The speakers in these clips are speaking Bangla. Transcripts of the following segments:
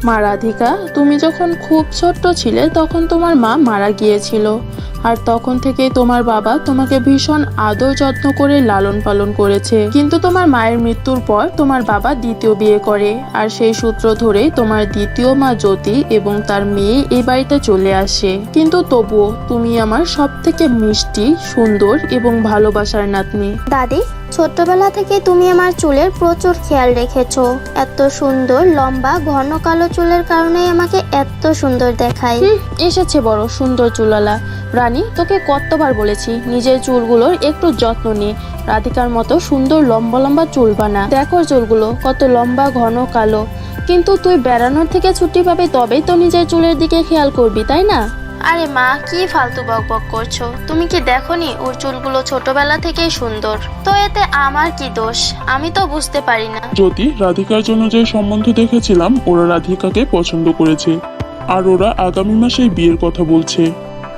মা রাধিকা, তুমি যখন খুব ছোট্ট ছিলে তখন তোমার মা মারা গিয়েছিল, আর তখন থেকেই তোমার বাবা তোমাকে ভীষণ আদর যত্ন করে লালন পালন করেছে। কিন্তু তোমার মায়ের মৃত্যুর পর তোমার বাবা দ্বিতীয় বিয়ে করে, আর সেই সূত্র ধরেই তোমার দ্বিতীয় মা জ্যোতি এবং তার মেয়ে এই বাড়িতে চলে আসে। কিন্তু তবুও তুমি আমার সব থেকে মিষ্টি, সুন্দর এবং ভালোবাসার নাতনি। দাদি, ছোট্টবেলা থেকে তুমি আমার চুলের প্রচুর খেয়াল রেখেছো। এত সুন্দর লম্বা ঘন কালো চুলের কারণেই আমাকে এত সুন্দর দেখায়। এসেছে বড় সুন্দর চুলওয়ালা। রানী, তোকে কতবার বলেছি নিজের চুলগুলোর একটু যত্ন নে। রাধিকার মতো সুন্দর লম্বা লম্বা চুল বানা। দেখো চুলগুলো কত লম্বা ঘন কালো। কিন্তু তুই বেড়ানোর থেকে ছুটি পাবে তবেই তো নিজের চুলের দিকে খেয়াল করবি, তাই না? আরে মা, কি ফালতু বকবক করছো? তুমি কি দেখোনি ওর চুলগুলো ছোটবেলা থেকেই সুন্দর? তো এতে আমার কি দোষ? আমি তো বুঝতে পারি না। যদি রাধিকার জন্য যে সম্বন্ধ দেখেছিলাম, ওরা রাধিকাকে পছন্দ করেছে, আর ওরা আগামী মাসেই বিয়ের কথা বলছে।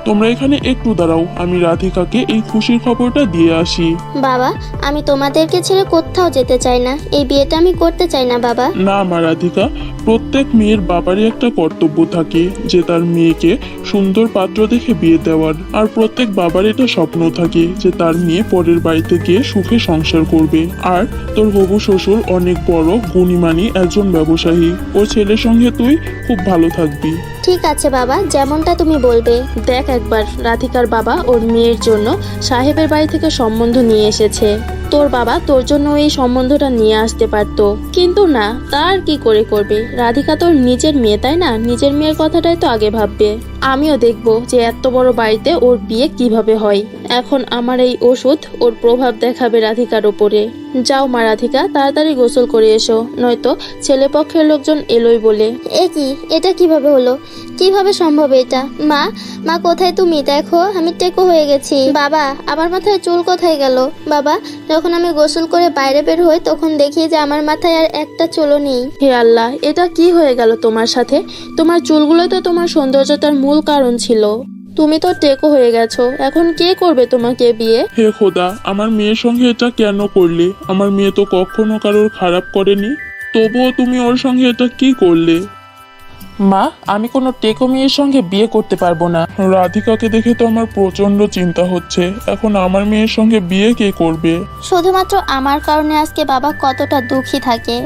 তোমরা এখানে একটু দাঁড়াও, আমি রাধিকাকে এই খুশির খবরটা দিয়ে আসি। বাবা, আমি তোমাদেরকে ছেড়ে কোথাও যেতে চাই না। এই বিয়েটা আমি করতে চাই না বাবা। না মা রাধিকা, প্রত্যেক মেয়ের বাবারই একটা কর্তব্য থাকে যে তার মেয়েকে সুন্দর পাত্র দেখে বিয়ে দেওয়ার। আর প্রত্যেক বাবার এটা স্বপ্ন থাকে যে তার মেয়ে পরের বাড়িতে গিয়ে সুখে সংসার করবে। আর তোর হবু শ্বশুর অনেক বড় গুণীমানী একজন ব্যবসায়ী। ওর ছেলের সঙ্গে তুই খুব ভালো থাকবি। ঠিক আছে বাবা, যেমনটা তুমি বলবে। দেখ একবার, রাধিকার বাবা ওর মেয়ের জন্য সাহেবের বাড়ি থেকে সম্বন্ধ নিয়ে এসেছে। তোর বাবা তোর জন্য এই সম্বন্ধটা নিয়ে আসতে পারতো, কিন্তু না, তার কি করে করবে? রাধিকা তোর নিজের মেয়ে, তাই না? নিজের মেয়ের কথাটাই তো আগে ভাববে। আমিও দেখবো যে এত বড় বাড়িতে ওর বিয়ে কিভাবে হয়। এখন আমার এই ওষুধ ওর প্রভাব দেখাবে রাধিকার ওপরে। যাও মা রাধিকা, তাড়াতাড়ি গোসল করে এসো, নয়তো ছেলে পক্ষের লোকজন এলোই বলে। এ কি? এটা কিভাবে হলো? কিভাবে সম্ভব এটা? মা, মা কোথায় তুমি? দেখো আমি টেকো হয়ে গেছি। বাবা, আমার মাথায় চুল কোথায় গেল? বাবা, যখন আমি গোসল করে বাইরে বের হই তখন দেখি যে আমার মাথায় আর একটা চুলও নেই। হে আল্লাহ, এটা কি হয়ে গেল তোমার সাথে? তোমার চুলগুলোই তো তোমার সৌন্দর্যতার মূল কারণ ছিল। তুমি তো টেকো হয়ে গেছো, এখন কে করবে তোমাকে বিয়ে? হে খোদা, আমার মেয়ের সঙ্গে এটা কেন করলে? আমার মেয়ে তো কখনো কারোর খারাপ করেনি, তবুও তুমি ওর সঙ্গে এটা কি করলে? মা, আমি কোনো টেকো মেয়ের সঙ্গে বিয়ে করতে পারবো না। রাধিকাকে দেখে তো আমার প্রচন্ড চিন্তা হচ্ছে। এখন আমার মেয়ের সঙ্গে বিয়ে কে করবে? শুধুমাত্র আমার কারণে আজকে বাবা কতটা দুঃখী থাকে।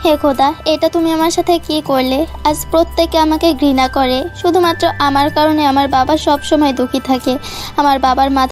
হে খোদা, এটা তুমি আমার সাথে কি করলে? আজ প্রত্যেকে আমাকে ঘৃণা করে। শুধুমাত্র আমার কারণে আমার বাবা সব সময় দুঃখী থাকে। আমার বাবার মাথা